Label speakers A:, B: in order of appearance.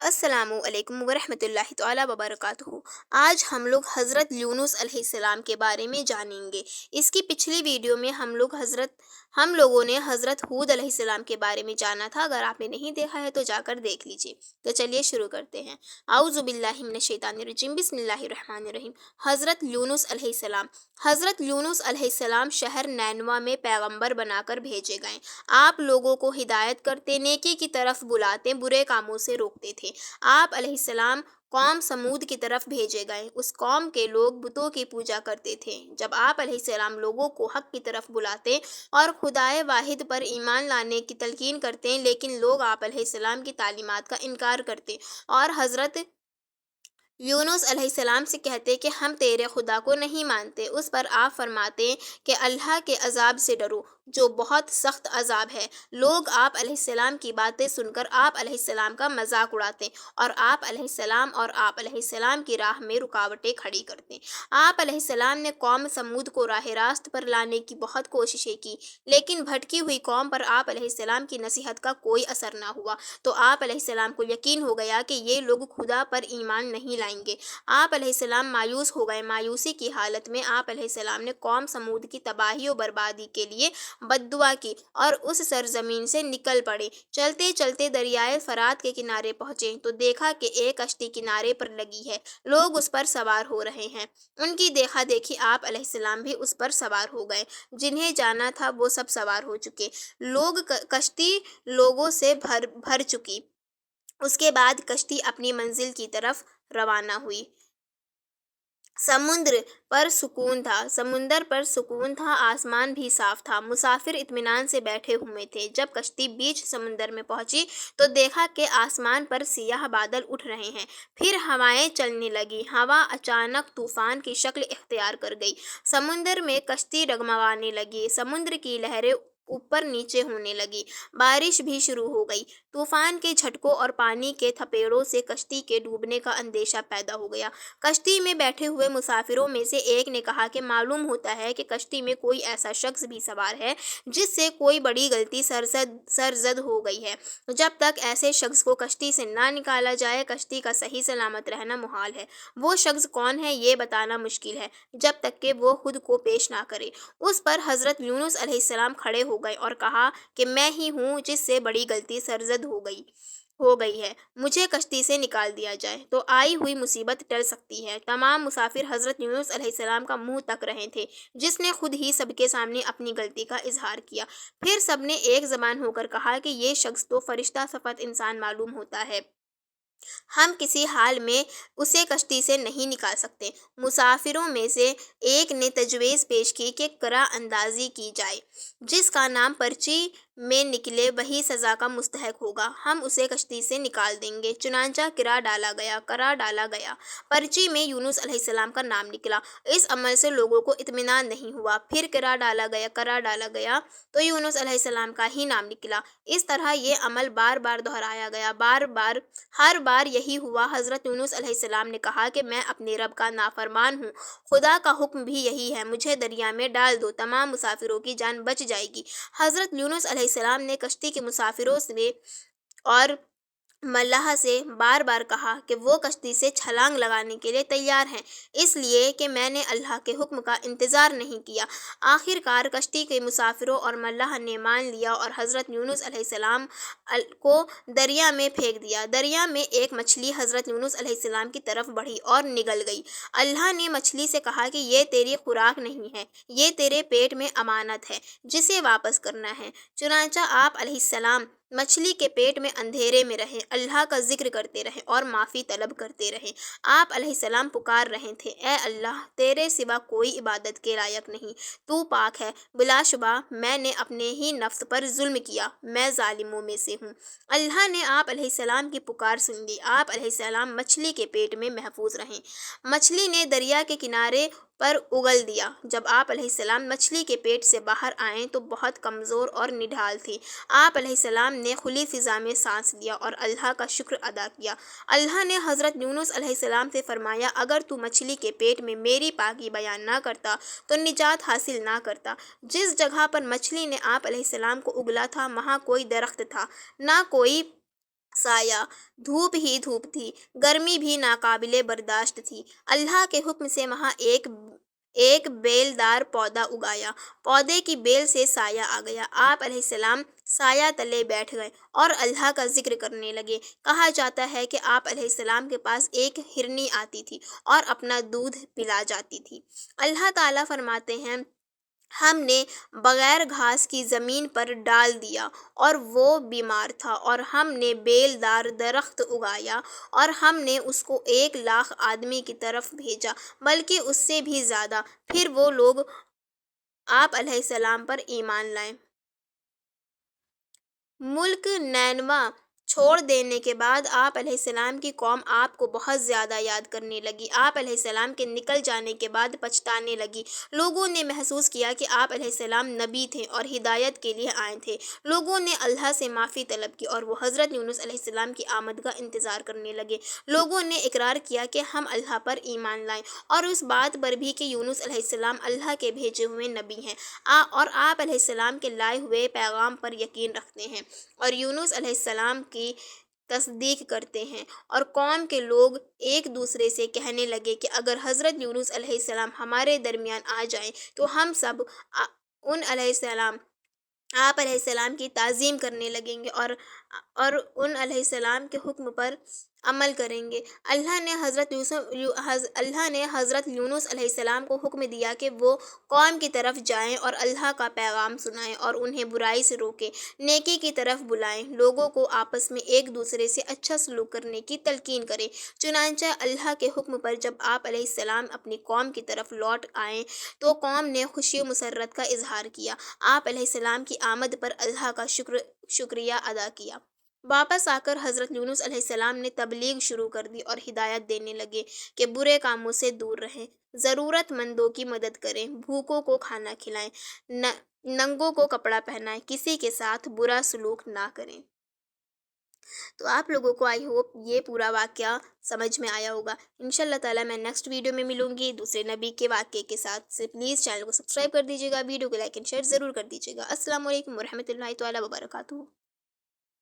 A: السلام علیکم ورحمۃ اللہ تعالیٰ وبرکاتہ۔ آج ہم لوگ حضرت یونس علیہ السلام کے بارے میں جانیں گے۔ اس کی پچھلی ویڈیو میں ہم لوگوں نے حضرت ہود علیہ السلام کے بارے میں جانا تھا۔ اگر آپ نے نہیں دیکھا ہے تو جا کر دیکھ لیجیے۔ تو چلیے شروع کرتے ہیں۔ اعوذ باللہ من الشیطان الرجیم، بسم اللہ الرحمن الرحیم۔ حضرت یونس علیہ السلام۔ حضرت یونس علیہ السلام شہر نینوا میں پیغمبر بنا کر بھیجے گئے۔ آپ لوگوں کو ہدایت کرتے، نیکی کی طرف بلاتے، برے کاموں سے روکتے تھے۔ آپ علیہ السلام قوم سمود کی طرف بھیجے گئے۔ اس قوم کے لوگ بتوں کی پوجا کرتے تھے۔ جب آپ علیہ السلام لوگوں کو حق کی طرف بلاتے اور خدائے واحد پر ایمان لانے کی تلقین کرتے، لیکن لوگ آپ علیہ السلام کی تعلیمات کا انکار کرتے اور حضرت یونس علیہ السلام سے کہتے کہ ہم تیرے خدا کو نہیں مانتے، اس پر آپ فرماتے کہ اللہ کے عذاب سے ڈرو جو بہت سخت عذاب ہے۔ لوگ آپ علیہ السلام کی باتیں سن کر آپ علیہ السلام کا مذاق اڑاتے اور آپ علیہ السلام کی راہ میں رکاوٹیں کھڑی کرتے۔ آپ علیہ السلام نے قوم سمود کو راہ راست پر لانے کی بہت کوششیں کی، لیکن بھٹکی ہوئی قوم پر آپ علیہ السلام کی نصیحت کا کوئی اثر نہ ہوا، تو آپ علیہ السلام کو یقین ہو گیا کہ یہ لوگ خدا پر ایمان نہیں لائیں گے۔ آپ علیہ السلام مایوس ہو گئے۔ مایوسی کی حالت میں آپ علیہ السلام نے قوم سمود کی تباہی و بربادی کے لیے بد دعا کی اور اس سرزمین سے نکل پڑے۔ چلتے چلتے دریائے فرات کے کنارے پہنچے تو دیکھا کہ ایک کشتی کنارے پر لگی ہے، لوگ اس پر سوار ہو رہے ہیں۔ ان کی دیکھا دیکھی آپ علیہ السلام بھی اس پر سوار ہو گئے۔ جنہیں جانا تھا وہ سب سوار ہو چکے۔ کشتی لوگوں سے بھر چکی۔ اس کے بعد کشتی اپنی منزل کی طرف روانہ ہوئی۔ سمندر پر سکون تھا، آسمان بھی صاف تھا۔ مسافر اطمینان سے بیٹھے ہوئے تھے۔ جب کشتی بیچ سمندر میں پہنچی تو دیکھا کہ آسمان پر سیاہ بادل اٹھ رہے ہیں۔ پھر ہوائیں چلنے لگیں۔ ہوا اچانک طوفان کی شکل اختیار کر گئی۔ سمندر میں کشتی ڈگمگانے لگی۔ سمندر کی لہریں اوپر نیچے ہونے لگیں۔ بارش بھی شروع ہو گئی۔ طوفان کے جھٹکوں اور پانی کے تھپیڑوں سے کشتی کے ڈوبنے کا اندیشہ پیدا ہو گیا۔ کشتی میں بیٹھے ہوئے مسافروں میں سے ایک نے کہا کہ معلوم ہوتا ہے کہ کشتی میں کوئی ایسا شخص بھی سوار ہے جس سے کوئی بڑی غلطی سرزد ہو گئی ہے۔ جب تک ایسے شخص کو کشتی سے نہ نکالا جائے، کشتی کا صحیح سلامت رہنا محال ہے۔ وہ شخص کون ہے یہ بتانا مشکل ہے جب تک کہ وہ خود کو پیش نہ کرے۔ اس پر حضرت یونس علیہ السلام کھڑے ہو گئے اور کہا کہ میں ہی ہوں جس سے بڑی غلطی سرزد ہو گئی ہے، مجھے کشتی سے نکال دیا جائے تو آئی ہوئی مصیبت ٹل سکتی ہے۔ تمام مسافر حضرت یونس علیہ السلام کا منہ تک رہے تھے، جس نے خود ہی سب کے سامنے اپنی غلطی کا اظہار کیا۔ پھر سب نے ایک زبان ہو کر کہا کہ یہ شخص تو فرشتہ صفت انسان معلوم ہوتا ہے، ہم کسی حال میں اسے کشتی سے نہیں نکال سکتے۔ مسافروں میں سے ایک نے تجویز پیش کی کہ قرعہ اندازی کی جائے، جس کا نام پرچی میں نکلے وہی سزا کا مستحق ہوگا، ہم اسے کشتی سے نکال دیں گے۔ چنانچہ قرعہ ڈالا گیا۔ پرچی میں یونس علیہ السلام کا نام نکلا۔ اس عمل سے لوگوں کو اطمینان نہیں ہوا۔ پھر قرعہ ڈالا گیا تو یونس علیہ السلام کا ہی نام نکلا۔ اس طرح یہ عمل بار بار دہرایا گیا۔ ہر بار یہی ہوا۔ حضرت یونس علیہ السلام نے کہا کہ میں اپنے رب کا نافرمان ہوں، خدا کا حکم بھی یہی ہے، مجھے دریا میں ڈال دو، تمام مسافروں کی جان بچ جائے گی۔ حضرت یونس علیہ السلام نے کشتی کے مسافروں سے اور ملاح سے بار بار کہا کہ وہ کشتی سے چھلانگ لگانے کے لیے تیار ہیں، اس لیے کہ میں نے اللہ کے حکم کا انتظار نہیں کیا۔ آخر کار کشتی کے مسافروں اور ملاح نے مان لیا اور حضرت یونس علیہ السلام کو دریا میں پھینک دیا۔ دریا میں ایک مچھلی حضرت یونس علیہ السلام کی طرف بڑھی اور نگل گئی۔ اللہ نے مچھلی سے کہا کہ یہ تیری خوراک نہیں ہے، یہ تیرے پیٹ میں امانت ہے جسے واپس کرنا ہے۔ چنانچہ آپ علیہ السلام مچھلی کے پیٹ میں اندھیرے میں رہے، اللہ کا ذکر کرتے رہے اور معافی طلب کرتے رہے۔ آپ علیہ السلام پکار رہے تھے، اے اللہ، تیرے سوا کوئی عبادت کے لائق نہیں، تو پاک ہے، بلا شبہ میں نے اپنے ہی نفس پر ظلم کیا، میں ظالموں میں سے ہوں۔ اللہ نے آپ علیہ السلام کی پکار سن لی۔ آپ علیہ السلام مچھلی کے پیٹ میں محفوظ رہے۔ مچھلی نے دریا کے کنارے پر اگل دیا۔ جب آپ علیہ السلام مچھلی کے پیٹ سے باہر آئے تو بہت کمزور اور نڈھال تھے۔ آپ علیہ السلام نے کھلی فضا میں سانس لیا اور اللہ کا شکر ادا کیا۔ اللہ نے حضرت یونس علیہ السلام سے فرمایا، اگر تو مچھلی کے پیٹ میں میری پاکی بیان نہ کرتا تو نجات حاصل نہ کرتا۔ جس جگہ پر مچھلی نے آپ علیہ السلام کو اگلا تھا وہاں کوئی درخت تھا، نہ کوئی سایہ، دھوپ ہی دھوپ تھی، گرمی بھی ناقابل برداشت تھی۔ اللہ کے حکم سے وہاں ایک بیل دار پودا اگایا، پودے کی بیل سے سایہ آ گیا۔ آپ علیہ السلام سایہ تلے بیٹھ گئے اور اللہ کا ذکر کرنے لگے۔ کہا جاتا ہے کہ آپ علیہ السلام کے پاس ایک ہرنی آتی تھی اور اپنا دودھ پلا جاتی تھی۔ اللہ تعالیٰ فرماتے ہیں، ہم نے بغیر گھاس کی زمین پر ڈال دیا اور وہ بیمار تھا، اور ہم نے بیل دار درخت اگایا اور ہم نے اس کو 1,00,000 آدمی کی طرف بھیجا، بلکہ اس سے بھی زیادہ۔ پھر وہ لوگ آپ علیہ السلام پر ایمان لائے۔ ملک نینوا چھوڑ دینے کے بعد آپ علیہ السلام کی قوم آپ کو بہت زیادہ یاد کرنے لگی۔ آپ علیہ السلام کے نکل جانے کے بعد پچھتانے لگی۔ لوگوں نے محسوس کیا کہ آپ علیہ السلام نبی تھے اور ہدایت کے لیے آئے تھے۔ لوگوں نے اللہ سے معافی طلب کی اور وہ حضرت یونس علیہ السلام کی آمد کا انتظار کرنے لگے۔ لوگوں نے اقرار کیا کہ ہم اللہ پر ایمان لائیں، اور اس بات پر بھی کہ یونس علیہ السلام اللہ کے بھیجے ہوئے نبی ہیں، اور آپ علیہ السلام کے لائے ہوئے پیغام پر یقین رکھتے ہیں اور یونس علیہ السلام کی تصدیق کرتے ہیں۔ اور قوم کے لوگ ایک دوسرے سے کہنے لگے کہ اگر حضرت یونس علیہ السلام ہمارے درمیان آ جائیں تو ہم سب آپ علیہ السلام کی تعظیم کرنے لگیں گے اور ان علیہ السلام کے حکم پر عمل کریں گے۔ اللہ نے حضرت یونس علیہ السلام کو حکم دیا کہ وہ قوم کی طرف جائیں اور اللہ کا پیغام سنائیں اور انہیں برائی سے روکیں، نیکی کی طرف بلائیں، لوگوں کو آپس میں ایک دوسرے سے اچھا سلوک کرنے کی تلقین کریں۔ چنانچہ اللہ کے حکم پر جب آپ علیہ السلام اپنی قوم کی طرف لوٹ آئے تو قوم نے خوشی و مسرت کا اظہار کیا، آپ علیہ السلام کی آمد پر اللہ کا شکریہ ادا کیا۔ واپس آ کر حضرت یونس علیہ السلام نے تبلیغ شروع کر دی اور ہدایت دینے لگے کہ برے کاموں سے دور رہیں، ضرورت مندوں کی مدد کریں، بھوکوں کو کھانا کھلائیں، ننگوں کو کپڑا پہنائیں، کسی کے ساتھ برا سلوک نہ کریں۔ تو آپ لوگوں کو آئی ہوپ یہ پورا واقعہ سمجھ میں آیا ہوگا۔ انشاءاللہ تعالیٰ میں نیکسٹ ویڈیو میں ملوں گی دوسرے نبی کے واقعے کے ساتھ۔ سے پلیز چینل کو سبسکرائب کر دیجیے گا، ویڈیو کو لائک اینڈ شیئر ضرور کر دیجیے گا۔ السلام علیکم ورحمۃ اللہ تعالیٰ وبرکاتہ۔